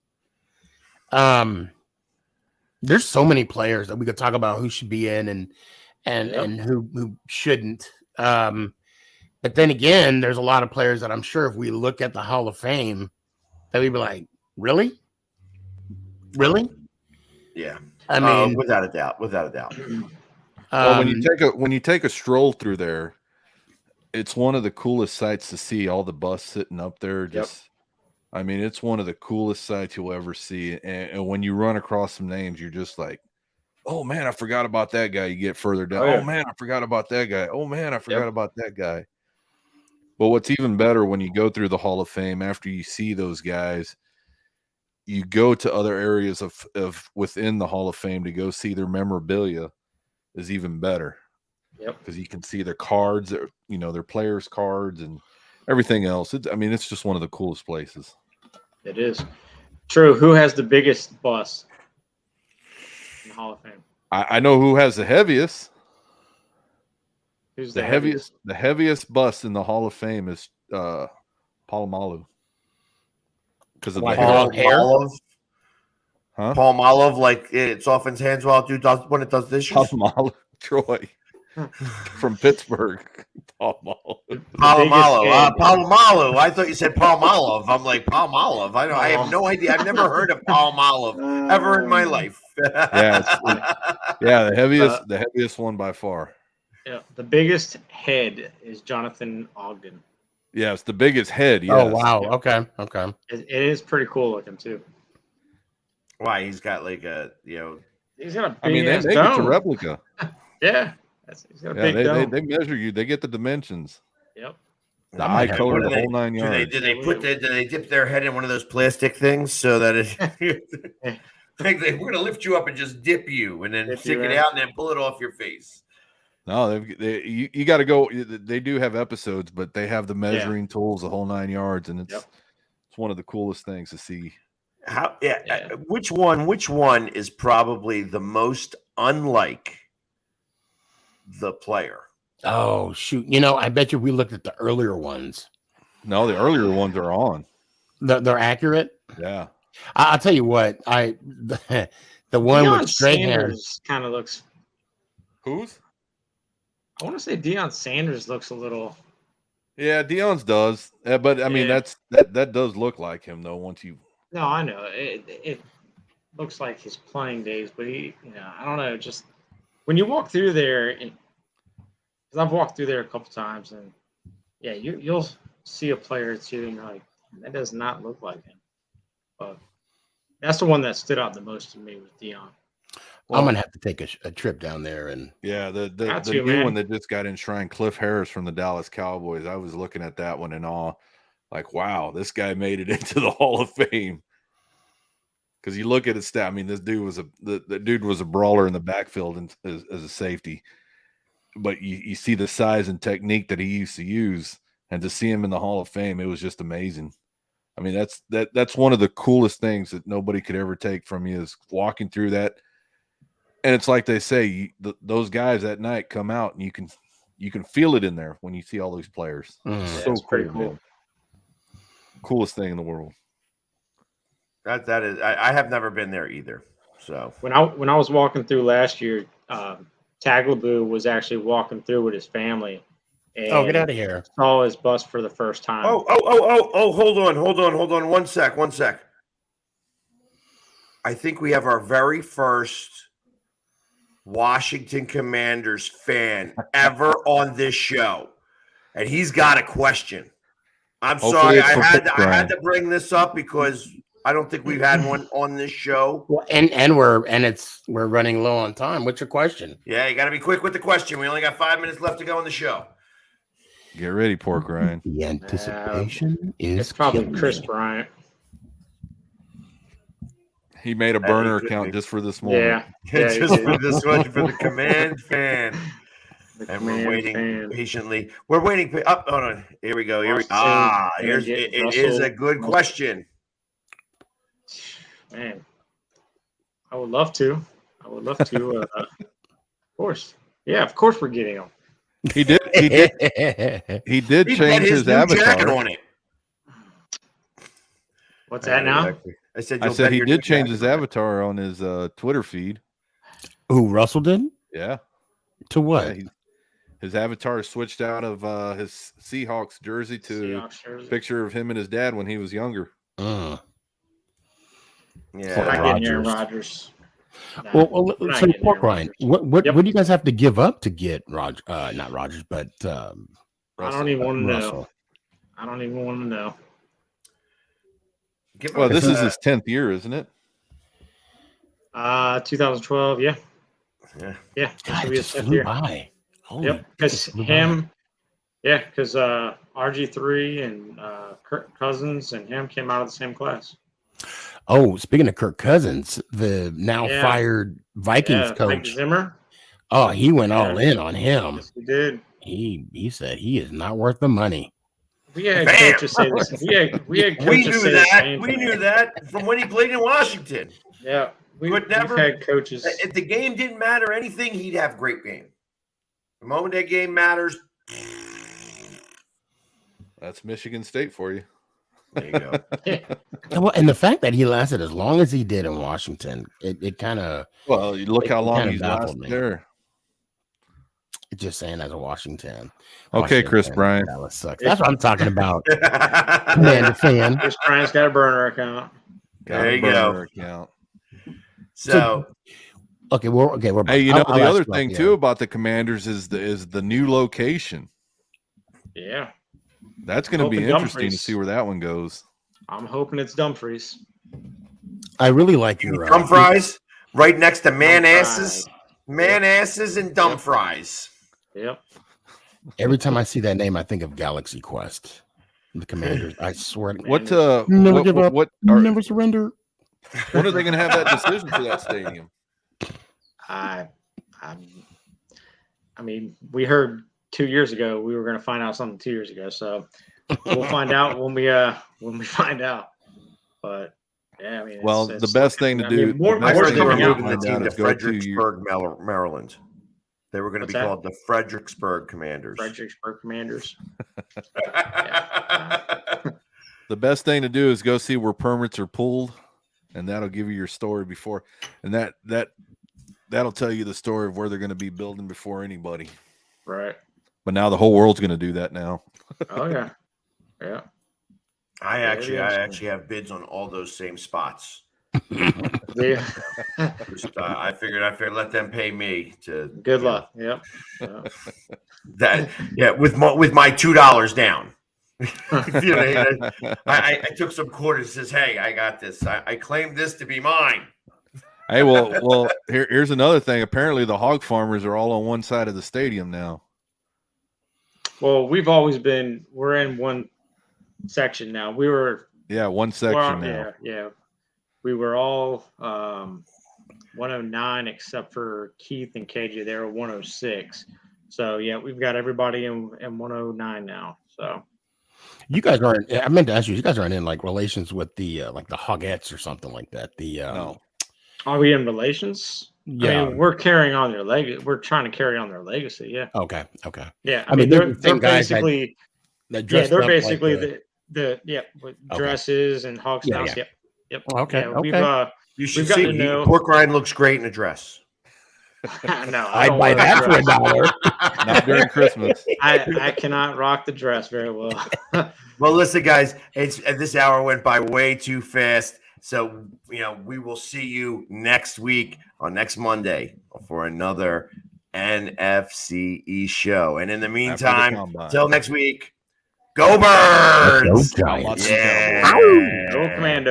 There's so many players that we could talk about who should be in and who shouldn't. But then again, there's a lot of players that I'm sure if we look at the Hall of Fame, that we'd be like, really? Yeah. I mean, without a doubt. Well, when you take a stroll through there, it's one of the coolest sights to see. All the bus sitting up there, I mean, it's one of the coolest sights you'll ever see. And when you run across some names, you're just like, oh man, I forgot about that guy. You get further down. Oh man, I forgot about that guy. Oh man, I forgot about that guy. But what's even better when you go through the Hall of Fame, after you see those guys, you go to other areas of within the Hall of Fame to go see their memorabilia is even better. Yep. Because you can see their cards, their players' cards and everything else. It's just one of the coolest places. It is. True. Who has the biggest bust in the Hall of Fame? I know who has the heaviest. Who's The heaviest bust in the Hall of Fame is Palomalu. Because of the Paul hair. Hair? Huh? Palmolive, like it's off in his hands while it does when it does dishes. Palomalu, Troy from Pittsburgh. Palomalu. Palmolive. I thought you said Palmolive. I'm like Palmolive. I have no idea. I've never heard of Palmolive ever in my life. The heaviest one by far. Yeah, the biggest head is Jonathan Ogden. Yeah, it's the biggest head. Yes. Oh wow. Okay. It is pretty cool looking too. Why? He's got like He's got a big I mean, they make it to replica. Yeah. He's got a big dome. They measure you. They get the dimensions. Yep. The eye color, the whole 9 yards. Do they dip their head in one of those plastic things so that it we're gonna lift you up and just dip you and then stick it out and then pull it off your face. No, you got to go. They do have episodes, but they have the measuring tools, the whole 9 yards, and it's one of the coolest things to see. Which one is probably the most unlike the player? Oh shoot! I bet you we looked at the earlier ones. No, the earlier ones are on. They're accurate. Yeah, I'll tell you what. The one Deion with straight hair kind of looks. Whose? I want to say Deion Sanders looks a little. Yeah, Deion's does, but I mean that does look like him though. Once you. No, I know it looks like his playing days, but I don't know. Just when you walk through there, because I've walked through there a couple times, and you'll see a player or two, and you're like, that does not look like him. But that's the one that stood out the most to me with Deion. Well, I'm gonna have to take a trip down there and the new one that just got enshrined, Cliff Harris from the Dallas Cowboys. I was looking at that one in awe, like, wow, this guy made it into the Hall of Fame. Because you look at his stat, I mean, this dude was the dude was a brawler in the backfield and as a safety, but you see the size and technique that he used to use, and to see him in the Hall of Fame, it was just amazing. I mean, that's one of the coolest things that nobody could ever take from you is walking through that. And it's like they say, those guys at night come out and you can feel it in there when you see all these players. So pretty cool. Man. Coolest thing in the world. That is. I have never been there either. So when I was walking through last year, Taglaboo was actually walking through with his family. And get out of here! Saw his bus for the first time. Oh! Hold on. One sec. I think we have our very first Washington Commanders fan ever on this show, and he's got a question. I'm sorry, I had to bring this up because I don't think we've had one on this show. Well, and we're running low on time. What's your question? Yeah, you got to be quick with the question. We only got 5 minutes left to go on the show. Get ready, Pork Ryan. The anticipation is it's probably Chris Bryant. He made a burner account just for this moment. Yeah, just for this one, for the command fan. And we're waiting patiently. We're waiting. Hold on. Here we go. It is a good question. Man, I would love to. Of course. Yeah, of course we're getting him. He did change his avatar on it. What's that now? Exactly. I said he did change his avatar on his Twitter feed. Who, Russell did? Yeah. To what? Yeah, his avatar switched out of his Seahawks jersey to a picture of him and his dad when he was younger. Yeah. Not getting Aaron Rodgers. Well, so Pork Ryan, what do you guys have to give up to get Roger? Not Rodgers, but I don't even want to know. I don't even want to know. Well, this is his 10th year, isn't it? 2012, yeah. God, it just flew by. Yep, because him, because RG3 and Kirk Cousins and him came out of the same class. Oh, speaking of Kirk Cousins, the now fired Vikings Mike coach. Zimmer. Oh, he went all in on him. Yes, he did. He said he is not worth the money. We had coaches say this. We had coaches We knew say the that. same We thing. knew that from when he played in Washington. Yeah, we've never- had coaches. If the game didn't matter anything, he'd have a great game. The moment that game matters, That's Michigan State for you. there you go. Well, and the fact that he lasted as long as he did in Washington, it kind of Well, you look how long kinda he's baffled lasted me. there. just saying as a Washington. Okay, Chris Bryant. Dallas sucks. That's what I'm talking about. Commander fan. Chris Bryant's got a burner account. There you Burner go. account. So Okay, we're back. Hey, you know I'll the ask other about thing too about the Commanders is the new location. Yeah, That's going to be Hoping interesting to Dumfries. see where that one goes. I'm hoping it's Dumfries. I really like your dumb fries right next to man Dumb asses, man asses, and dumb fries. Yep. Every time I see that name, I think of Galaxy Quest. The Commanders. I swear. To What Never give up. what Never surrender. when are they going to have that decision for that stadium? I mean, we heard 2 years ago we were going to find out something 2 years ago, so we'll find out when we find out. But yeah, I mean, Well, the best thing to I do. mean, more the best Or thing they to were coming do out. to moving the find team out to is go to your- Fredericksburg, Maryland. They were going to be What's that? called the Fredericksburg Commanders. Fredericksburg Commanders. The best thing to do is go see where permits are pulled, and that'll give you your story before, and that'll tell you the story of where they're going to be building before anybody. Right. But now the whole world's going to do that now. Oh yeah. Yeah. I Very actually have bids on all those same spots. Yeah. I figured let them pay me to. Good luck. Yep. Yeah. With my $2 down. You know, I took some quarters. Says, hey, I got this. I claim this to be mine. Hey, well, here's another thing. Apparently, the hog farmers are all on one side of the stadium now. Well, we're in one section now. We were Yeah, one section now. Yeah. We were all 109 except for Keith and KJ. They were 106. So yeah, we've got everybody in 109 now. So You guys aren't. I meant to ask you. You guys aren't in like relations with the like the Hogettes or something like that. No. are we in relations? Yeah. I mean, we're carrying on their legacy. We're trying to carry on their legacy. Yeah. Okay. Yeah. I mean, they're the they're same guys that basically dressed they're up basically like with dresses and hog Yeah, styles. yeah. Yep. Okay, Yeah, we've okay. You should We've gotten see to know- pork rind looks great in a dress. no, I'd don't buy wear that for dress. $1. Not during Christmas. I cannot rock the dress very well. Well, listen, guys, this hour went by way too fast. So, we will see you next week on next Monday for another NFCE show. And in the meantime, till next week, go Birds! Go Giants. Yeah. Go Commando.